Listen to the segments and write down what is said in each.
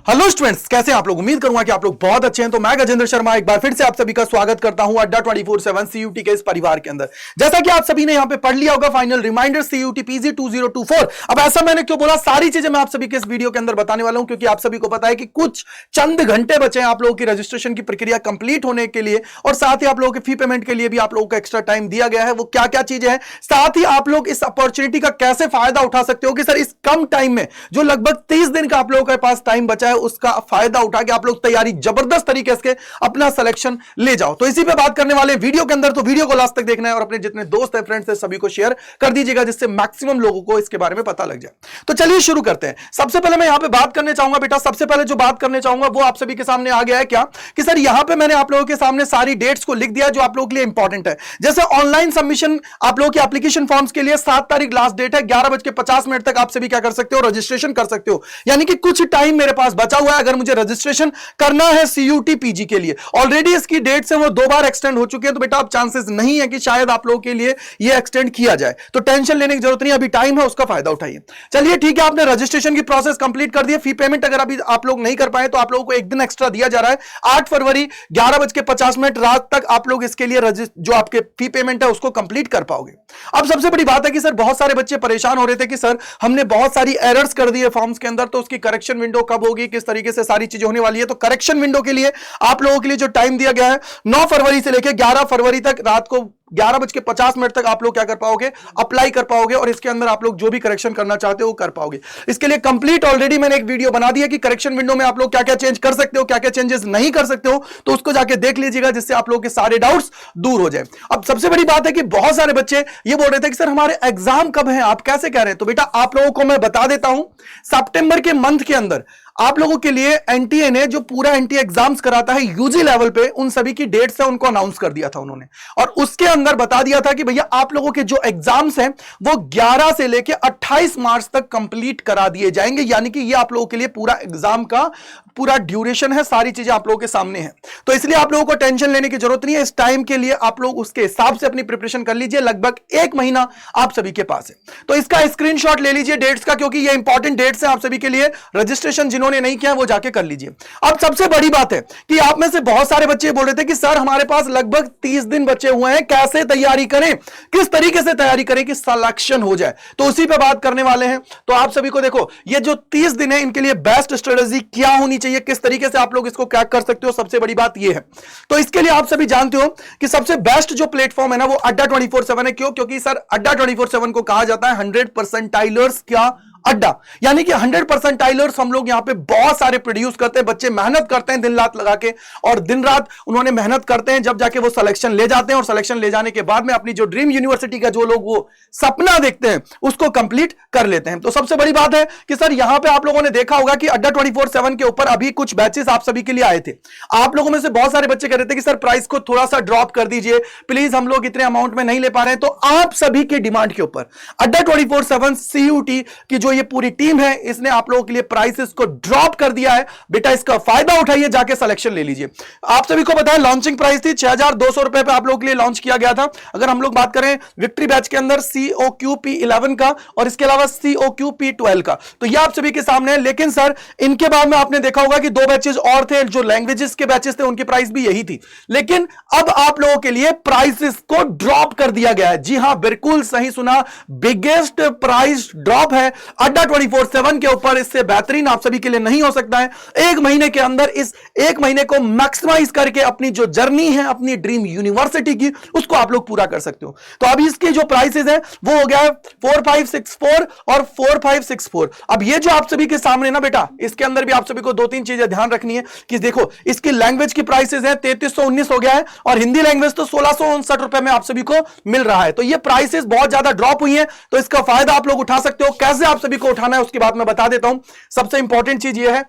Hello students, कैसे हैं आप लोग। उम्मीद करूंगा कि आप लोग बहुत अच्छे हैं। तो मैं गजेंद्र शर्मा एक बार फिर से आप सभी का स्वागत करता हूं अड्डा 24/7 सीयूटी के इस परिवार के अंदर। जैसा कि आप सभी ने यहां पे पढ़ लिया होगा फाइनल रिमाइंडर सीयूटी पीजी 2024। अब ऐसा मैंने क्यों बोला, सारी चीजें मैं आप सभी के इस वीडियो के अंदर बताने वाला हूं, क्योंकि आप सभी को पता है कि कुछ चंद घंटे बचे हैं आप लोगों की रजिस्ट्रेशन की प्रक्रिया कंप्लीट होने के लिए, और साथ ही आप लोगों के फी पेमेंट के लिए भी आप लोगों को एक्स्ट्रा टाइम दिया गया है। वो क्या क्या चीजें हैं, साथ ही आप लोग इस अपॉर्चुनिटी का कैसे फायदा उठा सकते हो कि सर इस कम टाइम में जो लगभग 30 दिन का आप लोगों के पास टाइम बचा है उसका फायदा उठा के आप लोग तैयारी जबरदस्त तरीके से अपना सिलेक्शन ले जाओ। तो इसी पे बात करने वाले वीडियो के अंदर। तो वीडियो को लास्ट तक देखना है और अपने जितने दोस्त हैं, फ्रेंड्स हैं, सभी को शेयर कर दीजिएगा, जिससे मैक्सिमम लोगों को इसके बारे में पता लग जाए। तो चलिए शुरू करते हैं। सबसे पहले मैं यहां पे बात करने चाहूंगा बेटा, सबसे पहले जो बात करने चाहूंगा वो आप सभी के सामने आ गया है क्या कि सर यहां पे मैंने आप लोगों के सामने सारी डेट्स को लिख दिया जो आप लोगों के लिए इंपॉर्टेंट है। जैसे ऑनलाइन सबमिशन आप लोगों की एप्लीकेशन फॉर्म्स के लिए 7 तारीख लास्ट डेट है। 11:50 तक आप सभी क्या कर सकते हो, रजिस्ट्रेशन कर सकते हो। यानी कि कुछ टाइम मेरे पास बचा हुआ है अगर मुझे रजिस्ट्रेशन करना है सीयूटी पीजी के लिए। ऑलरेडी इसकी डेट्स है वो 2 बार एक्सटेंड हो चुके हैं, तो बेटा अब चांसेस नहीं है कि शायद आप लोगों के लिए ये एक्सटेंड किया जाए। तो टेंशन लेने की जरूरत नहीं, अभी टाइम है, उसका फायदा उठाइए। चलिए ठीक है, आपने रजिस्ट्रेशन की प्रोसेस कंप्लीट कर दी। फी पेमेंट अगर अभी आप लोग नहीं कर पाए तो आप लोगों को एक दिन एक्स्ट्रा दिया जा रहा है। 8 फरवरी 11:50 रात तक आप लोग इसके लिए जो आपके फी पेमेंट है उसको कंप्लीट कर पाओगे। अब सबसे बड़ी बात है कि सर बहुत सारे बच्चे परेशान हो रहे थे कि सर हमने बहुत सारी एरर्स कर दी है फॉर्म्स के अंदर, तो उसकी करेक्शन विंडो कब होगी, किस तरीके से सारी चीजें होने वाली है। तो करेक्शन विंडो के लिए आप लोगों के लिए जो टाइम दिया गया है 9 फरवरी से लेकर 11 फरवरी तक रात को 11:50 तक आप लोग क्या कर पाओगे, अप्लाई कर पाओगे, और इसके अंदर आप लोग जो भी करेक्शन करना चाहते हो वो कर पाओगे। इसके लिए कंप्लीट ऑलरेडी मैंने एक वीडियो बना दी है कि करेक्शन विंडो में आप लोग क्या क्या चेंज कर सकते हो, क्या क्या चेंजेस नहीं कर सकते हो, तो उसको जाके देख लीजिएगा, जिससे आप लोगों के सारे डाउट्स दूर हो जाए। अब सबसे बड़ी बात है कि बहुत सारे बच्चे ये बोल रहे थे कि सर हमारे एग्जाम कब है, आप कैसे कह रहे हैं। तो बेटा आप लोगों को मैं बता देता हूं, सितंबर के मंथ के अंदर आप लोगों के लिए एनटीए ने जो पूरा एनटीए एग्जाम्स कराता है यूजी लेवल पे, उन सभी की डेट्स है उनको अनाउंस कर दिया था उन्होंने, और उसके अंदर बता दिया था कि भैया आप लोगों के जो एग्जाम्स हैं वो 11 से लेके 28 मार्च तक कंप्लीट करा दिए जाएंगे। यानी कि ये आप लोगों के लिए पूरा एग्जाम का पूरा ड्यूरेशन है, सारी चीजें आप लोगों के सामने हैं। तो इसलिए आप लोगों को टेंशन लेने की जरूरत नहीं है। इस टाइम के लिए आप लोग उसके हिसाब से अपनी प्रिपरेशन कर लीजिए। लगभग 1 महीना आप सभी के पास है, तो इसका स्क्रीनशॉट ले लीजिए डेट्स का, क्योंकि ये इंपॉर्टेंट डेट्स हैं आप सभी के लिए। रजिस्ट्रेशन जिन्होंने नहीं किया वो जाके कर लीजिए। अब सबसे बड़ी बात है कि आप में से बहुत सारे बच्चे बोल रहे थे कि सर हमारे पास लगभग 30 दिन बचे हुए हैं, कैसे तैयारी करें, किस तरीके से तैयारी करें कि सिलेक्शन हो जाए। तो उसी पे बात करने वाले हैं। तो आप सभी को देखो, ये जो 30 दिन है इनके लिए बेस्ट स्ट्रेटेजी क्या होनी चाहिए, किस तरीके से आप लोग इसको क्रैक कर सकते हो, सबसे बड़ी बात ये है। तो इसके लिए आप सभी जानते हो कि सबसे बेस्ट जो प्लेटफॉर्म है ना वो अड्डा 24/7 है। क्यों? क्योंकि सर अड्डा 24/7 को कहा जाता है 100 परसेंटाइलर्स क्या अड्डा, यानी कि 100 परसेंटाइलर्स हम लोग यहां पे बहुत सारे प्रोड्यूस करते हैं। बच्चे मेहनत करते हैं दिन रात लगा के, और दिन रात उन्होंने मेहनत करते हैं, जब जाके वो सिलेक्शन ले जाते हैं, और सिलेक्शन ले जाने के बाद में अपनी जो ड्रीम यूनिवर्सिटी का जो लोग वो सपना देखते हैं उसको कंप्लीट कर लेते हैं। तो सबसे बड़ी बात है कि सर यहां पे आप लोगों ने देखा होगा कि अड्डा 24/7 के ऊपर अभी कुछ बैचेस आप सभी के लिए आए थे। आप लोगों में से बहुत सारे बच्चे कह रहे थे कि सर प्राइस को थोड़ा सा ड्रॉप कर दीजिए प्लीज, हम लोग इतने अमाउंट में नहीं ले पा रहे हैं। तो आप सभी के डिमांड के ऊपर अड्डा 24/7 सीयूटी की जो ये पूरी टीम है इसने आप लोगों के लिए प्राइसेस को ड्रॉप कर दिया है। बेटा इसका फायदा उठाइए, जाके सिलेक्शन ले लीजिए। आप सभी को पता है लॉन्चिंग प्राइस थी 6200 रुपए पे आप लोगों के लिए लॉन्च किया गया था। अगर हम लोग बात करें विक्ट्री बैच के अंदर COQP11 का और इसके अलावा COQP12 का, तो ये आप सभी के सामने है। लेकिन सर इनके बाद में आपने देखा होगा कि 2 बैचेस और थे, जो लैंग्वेजेस के बैचेस थे उनकी प्राइस भी यही थी। लेकिन अब आप लोगों के लिए प्राइसेस को ड्रॉप कर दिया गया है। जी हां, बिल्कुल सही सुना, बिगेस्ट प्राइस ड्रॉप है अड्डा 24/7 के ऊपर। इससे बेहतरीन आप सभी के लिए नहीं हो सकता है। 1 महीने के अंदर इस 1 महीने को मैक्सिमाइज करके अपनी जो जर्नी है अपनी ड्रीम यूनिवर्सिटी की, उसको आप लोग पूरा कर सकते हो। तो अभी इसके जो प्राइसेस है वो हो गया है 4564 और 4564। अब ये जो आप सभी के सामने ना बेटा, इसके अंदर भी आप सभी को 2-3 चीजें ध्यान रखनी है कि देखो इसकी लैंग्वेज की प्राइसेस है 3319 हो गया है, और हिंदी लैंग्वेज तो 1659 रुपए में आप सभी को मिल रहा है। तो ये प्राइसेस बहुत ज्यादा ड्रॉप हुई है, तो इसका फायदा आप लोग उठा सकते हो। कैसे आप सभी को उठाना है उसकी बात मैं बता देता हूं। सबसे इंपॉर्टेंट चीज ये है,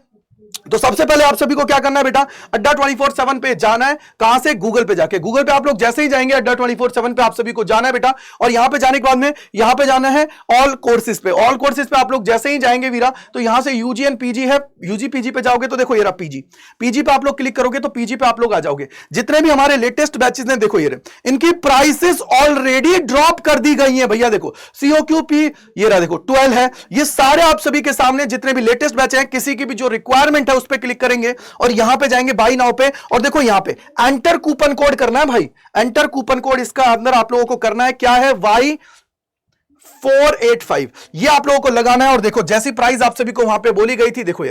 तो सबसे पहले आप सभी को क्या करना है बेटा, अड्डा 24/7 पे जाना है। कहां से? गूगल पे जाके। गूगल पे आप लोग जैसे ही जाएंगे अड्डा 24/7 पे आप सभी को जाना है बेटा, और यहां पे जाने के बाद में यहां पे जाना है ऑल कोर्सेज पे। ऑल कोर्सेज पे आप लोग जैसे ही जाएंगे वीरा, तो यहां से यूजी एंड पीजी है, यूजी पीजी पे जाओगे तो देखो ये रहा पीजी। पीजी पे आप लोग क्लिक करोगे तो पीजी पे आप लोग आ जाओगे। जितने भी हमारे लेटेस्ट बैचेस हैं देखो ये रहे, इनकी प्राइसेस ऑलरेडी ड्रॉप कर दी गई है भैया। देखो COQP ये रहा देखो 12 है। ये सारे आप सभी के सामने जितने भी लेटेस्ट बैच हैं, किसी की भी जो रिक्वायरमेंट एनरोलमेंट है उस पर क्लिक करेंगे और यहां पे जाएंगे बाई नाउ पे, और देखो यहां पे एंटर कूपन कोड करना है भाई, एंटर कूपन कोड इसका अंदर आप लोगों को करना है, क्या है, Y485, ये आप लोगों को लगाना है। और देखो जैसी प्राइस आप सभी को वहां पे बोली गई थी, देखो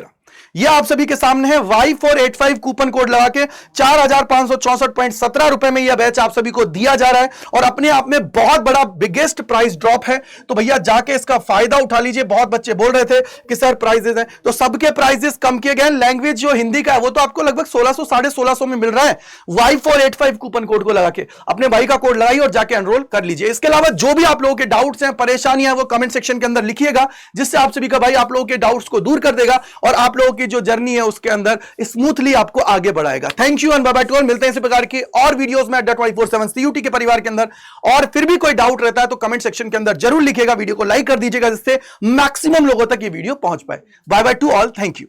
ये आप सभी के सामने है, Y485 कूपन कोड लगा के 4,564.17 रुपए में यह बैच आप सभी को दिया जा रहा है, और अपने आप में बहुत बड़ा बिगेस्ट प्राइस ड्रॉप है। तो भैया जाके इसका फायदा उठा लीजिए। बहुत बच्चे बोल रहे थे कि सर प्राइजेस हैं, तो सबके प्राइजेस कम किए गए। लैंग्वेज जो हिंदी का है वो तो आपको लगभग 1600 1650 में मिल रहा है। Y485 कूपन कोड को लगा के अपने भाई का कोड लगाइए और जाके एनरोल कर लीजिए। इसके अलावा जो भी आप लोगों के डाउट्स हैं, परेशानियां हैं, वो कमेंट सेक्शन के अंदर लिखिएगा, जिससे आप सभी का भाई आप लोगों के डाउट्स को दूर कर देगा और आप लोगों की जो जर्नी है उसके अंदर स्मूथली आपको आगे बढ़ाएगा। Thank you and bye bye to all. मिलते हैं इसी प्रकार की और वीडियोस में अड्डा 24/7 सीयूटी के परिवार के अंदर। और फिर भी कोई डाउट रहता है तो कमेंट सेक्शन के अंदर जरूर लिखिएगा, वीडियो को लाइक कर दीजिएगा, जिससे मैक्सिमम लोगों तक ये वीडियो पहुंच पाए। Bye bye to all, thank you.